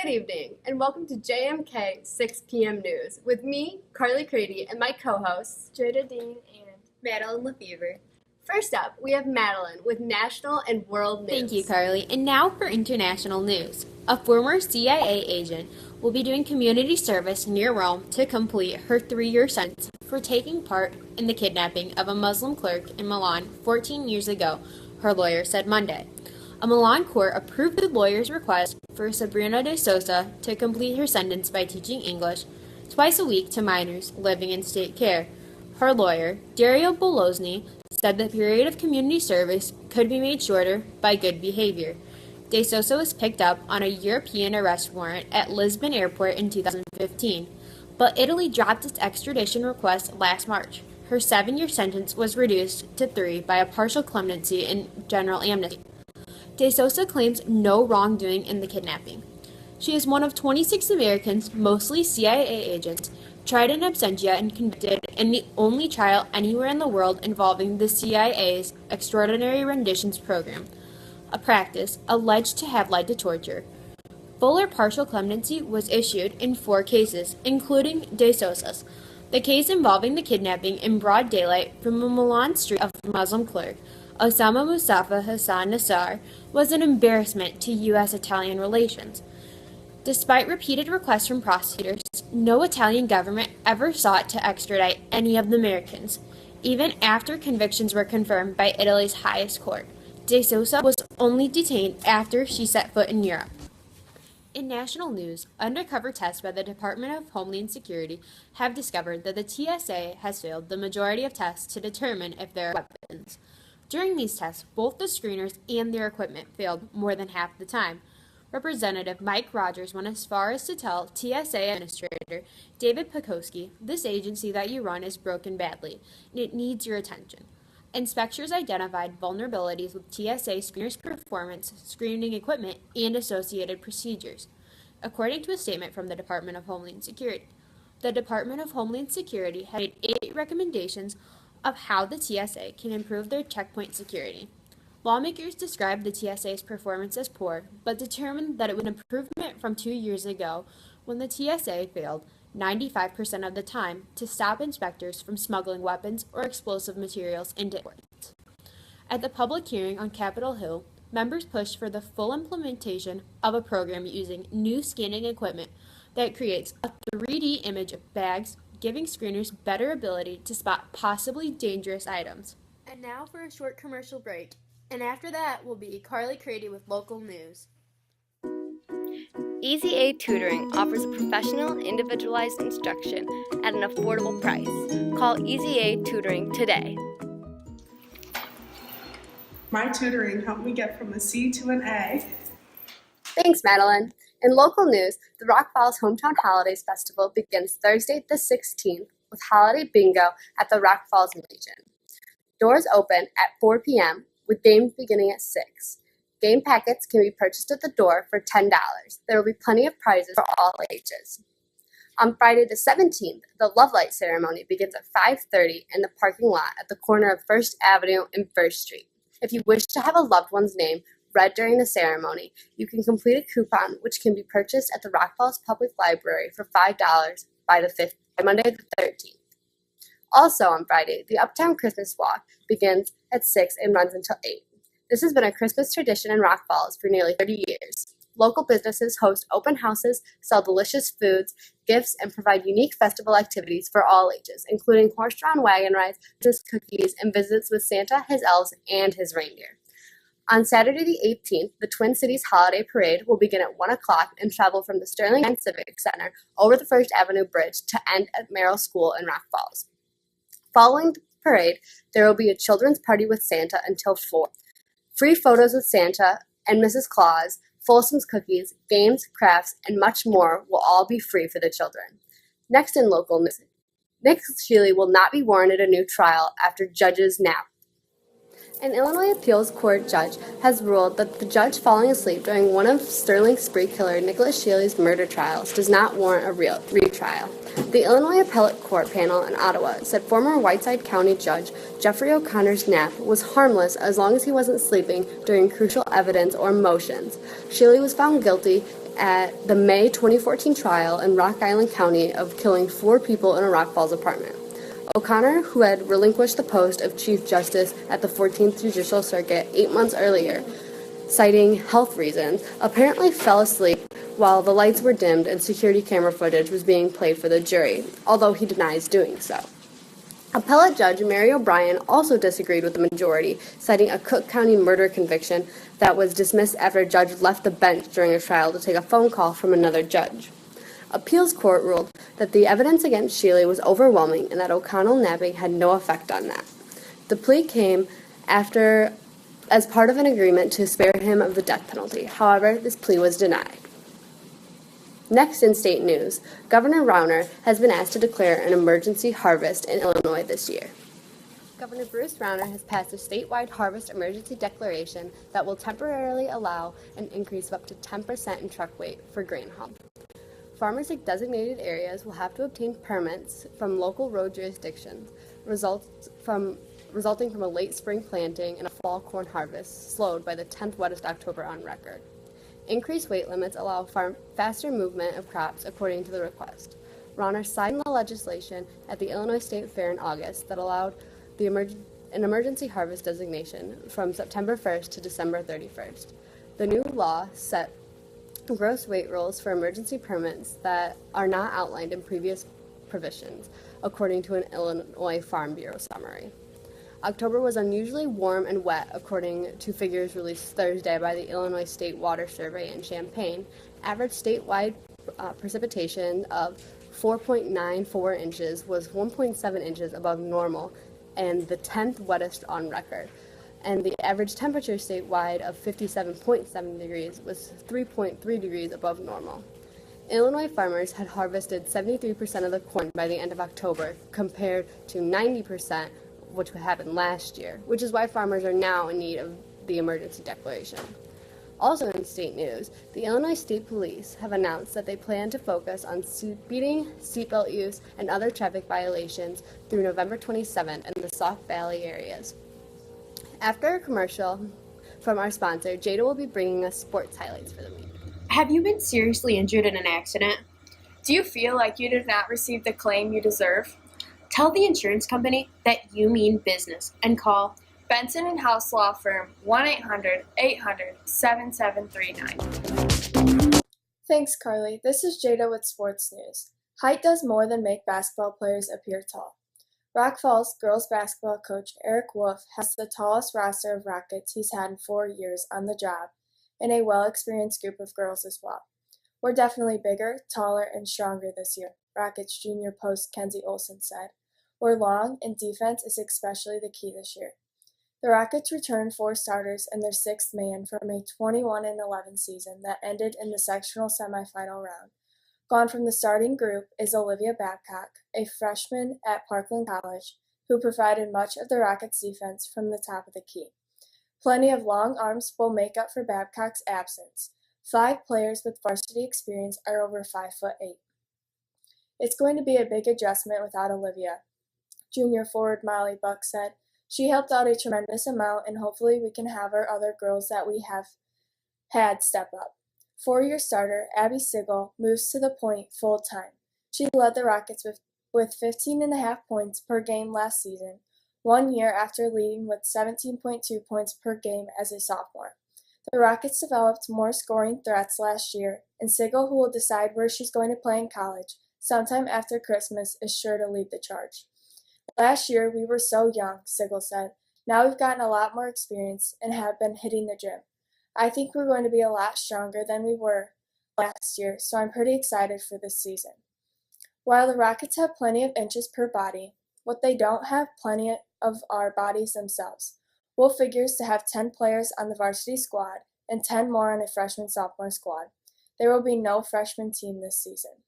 Good evening, and welcome to JMK 6 p.m. News with me, Karley and my co-hosts, Jaida and Madeline Lefevre. First up, we have Madeline with national and world news. Thank you, Karley. And now for international news. A former CIA agent will be doing community service near Rome to complete her 3-year sentence for taking part in the kidnapping of a Muslim clerk in Milan 14 years ago, her lawyer said Monday. A Milan court approved the lawyer's request for Sabrina de Sousa to complete her sentence by teaching English twice a week to minors living in state care. Her lawyer, Dario Bologna, said the period of community service could be made shorter by good behavior. De Sousa was picked up on a European arrest warrant at Lisbon Airport in 2015, but Italy dropped its extradition request last March. Her 7-year sentence was reduced to 3 by a partial clemency and general amnesty. De Sousa claims no wrongdoing in the kidnapping. She is one of 26 Americans, mostly CIA agents, tried in absentia and convicted in the only trial anywhere in the world involving the CIA's Extraordinary Renditions Program, a practice alleged to have led to torture. Full or partial clemency was issued in 4 cases, including De Sousa's. The case involving the kidnapping in broad daylight from a Milan street of a Muslim clerk, Osama Mustafa Hassan Nassar, was an embarrassment to U.S.-Italian relations. Despite repeated requests from prosecutors, no Italian government ever sought to extradite any of the Americans, even after convictions were confirmed by Italy's highest court. De Sousa was only detained after she set foot in Europe. In national news, undercover tests by the Department of Homeland Security have discovered that the TSA has failed the majority of tests to determine if there are weapons. During these tests, both the screeners and their equipment failed more than half the time. Representative Mike Rogers went as far as to tell TSA Administrator David Pekoski, "This agency that you run is broken badly, and it needs your attention." Inspectors identified vulnerabilities with TSA screeners' performance, screening equipment, and associated procedures, according to a statement from the Department of Homeland Security. The Department of Homeland Security had made 8 recommendations of how the TSA can improve their checkpoint security. Lawmakers described the TSA's performance as poor, but determined that it was an improvement from 2 years ago when the TSA failed 95% of the time to stop inspectors from smuggling weapons or explosive materials into airports. At the public hearing on Capitol Hill, members pushed for the full implementation of a program using new scanning equipment that creates a 3D image of bags, giving screeners better ability to spot possibly dangerous items. And now for a short commercial break. And after that will be Karley with local news. Easy Aid Tutoring offers professional, individualized instruction at an affordable price. Call Easy Aid Tutoring today. My tutoring helped me get from a C to an A. Thanks, Madeline. In local news, the Rock Falls Hometown Holidays Festival begins Thursday the 16th with holiday bingo at the Rock Falls Legion. Doors open at 4 p.m. with games beginning at 6. Game packets can be purchased at the door for $10. There will be plenty of prizes for all ages. On Friday the 17th, the Love Light ceremony begins at 5:30 in the parking lot at the corner of 1st Avenue and 1st Street. If you wish to have a loved one's name read during the ceremony, you can complete a coupon which can be purchased at the Rock Falls Public Library for $5 by Monday the 13th. Also on Friday, the Uptown Christmas Walk begins at 6 and runs until 8. This has been a Christmas tradition in Rock Falls for nearly 30 years. Local businesses host open houses, sell delicious foods, gifts, and provide unique festival activities for all ages, including horse-drawn wagon rides, Christmas cookies, and visits with Santa, his elves, and his reindeer. On Saturday the 18th, the Twin Cities Holiday Parade will begin at 1 o'clock and travel from the Sterling Civic Center over the 1st Avenue Bridge to end at Merrill School in Rock Falls. Following the parade, there will be a children's party with Santa until 4. Free photos with Santa and Mrs. Claus, Folsom's cookies, games, crafts, and much more will all be free for the children. Next in local news, Nick Shealy will not be warranted a new trial after judge's nap. An Illinois appeals court judge has ruled that the judge falling asleep during one of Sterling spree killer Nicholas Shealy's murder trials does not warrant a retrial. The Illinois Appellate Court panel in Ottawa said former Whiteside County Judge Jeffrey O'Connor's nap was harmless as long as he wasn't sleeping during crucial evidence or motions. Shealy was found guilty at the May 2014 trial in Rock Island County of killing 4 people in a Rock Falls apartment. O'Connor, who had relinquished the post of Chief Justice at the 14th Judicial Circuit 8 months earlier, citing health reasons, apparently fell asleep while the lights were dimmed and security camera footage was being played for the jury, although he denies doing so. Appellate Judge Mary O'Brien also disagreed with the majority, citing a Cook County murder conviction that was dismissed after a judge left the bench during a trial to take a phone call from another judge. Appeals court ruled that the evidence against Sheely was overwhelming and that O'Connell napping had no effect on that. The plea came as part of an agreement to spare him of the death penalty. However, this plea was denied. Next in state news, Governor Rauner has been asked to declare an emergency harvest in Illinois this year. Governor Bruce Rauner has passed a statewide harvest emergency declaration that will temporarily allow an increase of up to 10% in truck weight for grain haul. Farmers in designated areas will have to obtain permits from local road jurisdictions, resulting from a late spring planting and a fall corn harvest slowed by the 10th wettest October on record. Increased weight limits allow faster movement of crops according to the request. Rauner signed the legislation at the Illinois State Fair in August that allowed an emergency harvest designation from September 1st to December 31st. The new law set gross weight rules for emergency permits that are not outlined in previous provisions, according to an Illinois Farm Bureau summary. October was unusually warm and wet, according to figures released Thursday by the Illinois State Water Survey in Champaign. Average statewide precipitation of 4.94 inches was 1.7 inches above normal and the 10th wettest on record. And the average temperature statewide of 57.7 degrees was 3.3 degrees above normal. Illinois farmers had harvested 73% of the corn by the end of October, compared to 90%, which happened last year, which is why farmers are now in need of the emergency declaration. Also in state news, the Illinois State Police have announced that they plan to focus on speeding, seatbelt use, and other traffic violations through November 27th in the Sauk Valley areas. After a commercial from our sponsor, Jaida will be bringing us sports highlights for the week. Have you been seriously injured in an accident? Do you feel like you did not receive the claim you deserve? Tell the insurance company that you mean business and call Benson & House Law Firm 1-800-800-7739. Thanks, Karley. This is Jaida with Sports News. Height does more than make basketball players appear tall. Rock Falls girls basketball coach Eric Wolf has the tallest roster of Rockets he's had in 4 years on the job, and a well-experienced group of girls as well. We're definitely bigger, taller, and stronger this year, Rockets junior post Kenzie Olsen said. We're long, and defense is especially the key this year. The Rockets returned 4 starters and their 6th man from a 21-11 season that ended in the sectional semifinal round. Gone from the starting group is Olivia Babcock, a freshman at Parkland College, who provided much of the Rockets' defense from the top of the key. Plenty of long arms will make up for Babcock's absence. 5 players with varsity experience are over 5'8". It's going to be a big adjustment without Olivia, junior forward Molly Buck said. She helped out a tremendous amount, and hopefully we can have our other girls that we have had step up. 4-year starter Abby Sigel moves to the point full-time. She led the Rockets with 15.5 points per game last season, 1 year after leading with 17.2 points per game as a sophomore. The Rockets developed more scoring threats last year, and Sigel, who will decide where she's going to play in college sometime after Christmas, is sure to lead the charge. Last year, we were so young, Sigel said. Now we've gotten a lot more experience and have been hitting the gym. I think we're going to be a lot stronger than we were last year, so I'm pretty excited for this season. While the Rockets have plenty of inches per body, what they don't have plenty of are bodies themselves. Wolf figures to have 10 players on the varsity squad and 10 more on a freshman-sophomore squad. There will be no freshman team this season.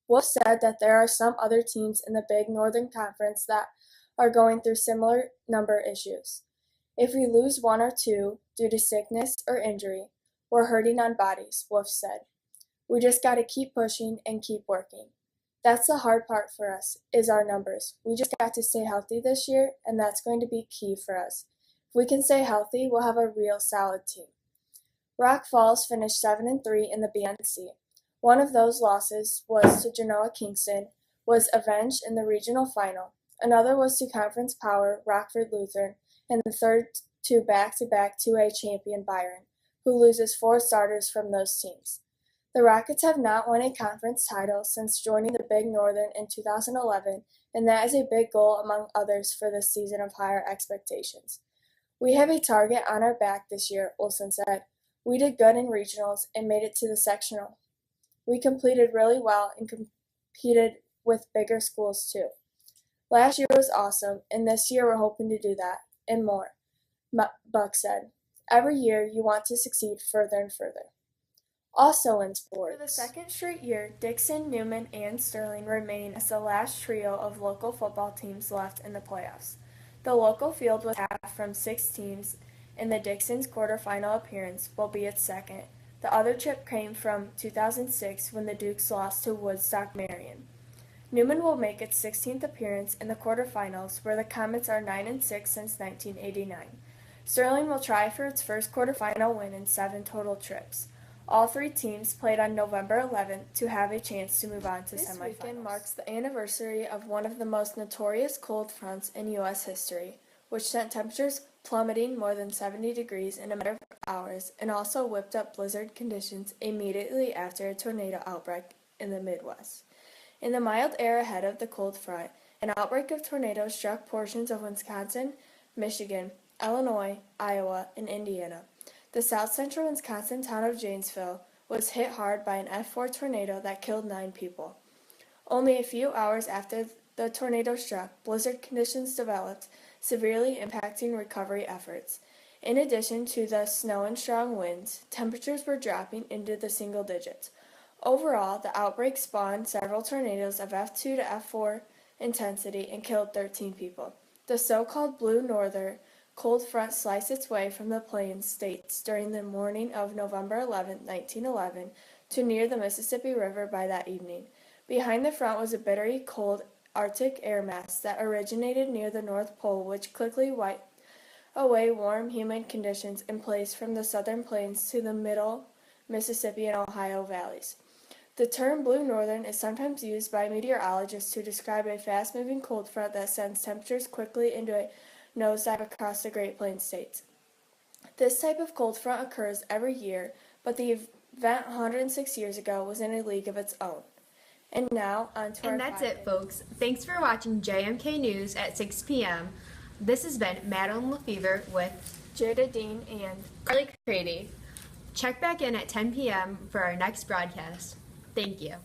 Wolf said that there are some other teams in the Big Northern Conference that are going through similar number issues. If we lose 1 or 2 due to sickness or injury, we're hurting on bodies, Wolf said. We just got to keep pushing and keep working. That's the hard part for us, is our numbers. We just got to stay healthy this year, and that's going to be key for us. If we can stay healthy, we'll have a real solid team. Rock Falls finished 7-3 in the BNC. One of those losses was to Genoa Kingston, was avenged in the regional final. Another was to conference power Rockford Lutheran, and the third to back-to-back 2A champion Byron, who loses 4 starters from those teams. The Rockets have not won a conference title since joining the Big Northern in 2011, and that is a big goal among others for this season of higher expectations. We have a target on our back this year, Olsen said. We did good in regionals and made it to the sectional. We completed really well and competed with bigger schools too. Last year was awesome, and this year we're hoping to do that, and more, Buck said. Every year you want to succeed further and further. Also in sports. For the second straight year, Dixon, Newman, and Sterling remain as the last trio of local football teams left in the playoffs. The local field was half from 6 teams, and the Dixon's quarterfinal appearance will be its second. The other trip came from 2006 when the Dukes lost to Woodstock Marion. Newman will make its 16th appearance in the quarterfinals, where the Comets are 9-6 since 1989. Sterling will try for its first quarterfinal win in 7 total trips. All 3 teams played on November 11th to have a chance to move on to semifinals. This weekend marks the anniversary of one of the most notorious cold fronts in U.S. history, which sent temperatures plummeting more than 70 degrees in a matter of hours and also whipped up blizzard conditions immediately after a tornado outbreak in the Midwest. In the mild air ahead of the cold front, an outbreak of tornadoes struck portions of Wisconsin, Michigan, Illinois, Iowa, and Indiana. The south-central Wisconsin town of Janesville was hit hard by an F4 tornado that killed 9 people. Only a few hours after the tornado struck, blizzard conditions developed, severely impacting recovery efforts. In addition to the snow and strong winds, temperatures were dropping into the single digits. Overall, the outbreak spawned several tornadoes of F2 to F4 intensity and killed 13 people. The so-called Blue Northern cold front sliced its way from the Plains states during the morning of November 11, 1911, to near the Mississippi River by that evening. Behind the front was a bitterly cold Arctic air mass that originated near the North Pole, which quickly wiped away warm, humid conditions in place from the southern plains to the middle Mississippi and Ohio valleys. The term Blue Northern is sometimes used by meteorologists to describe a fast-moving cold front that sends temperatures quickly into a nosedive across the Great Plains states. This type of cold front occurs every year, but the event 106 years ago was in a league of its own. And now, on to our And that's it, folks. Thanks for watching JMK News at 6 p.m. This has been Madeline Lefevre with Jaida Dean and Karley. Check back in at 10 p.m. for our next broadcast. Thank you.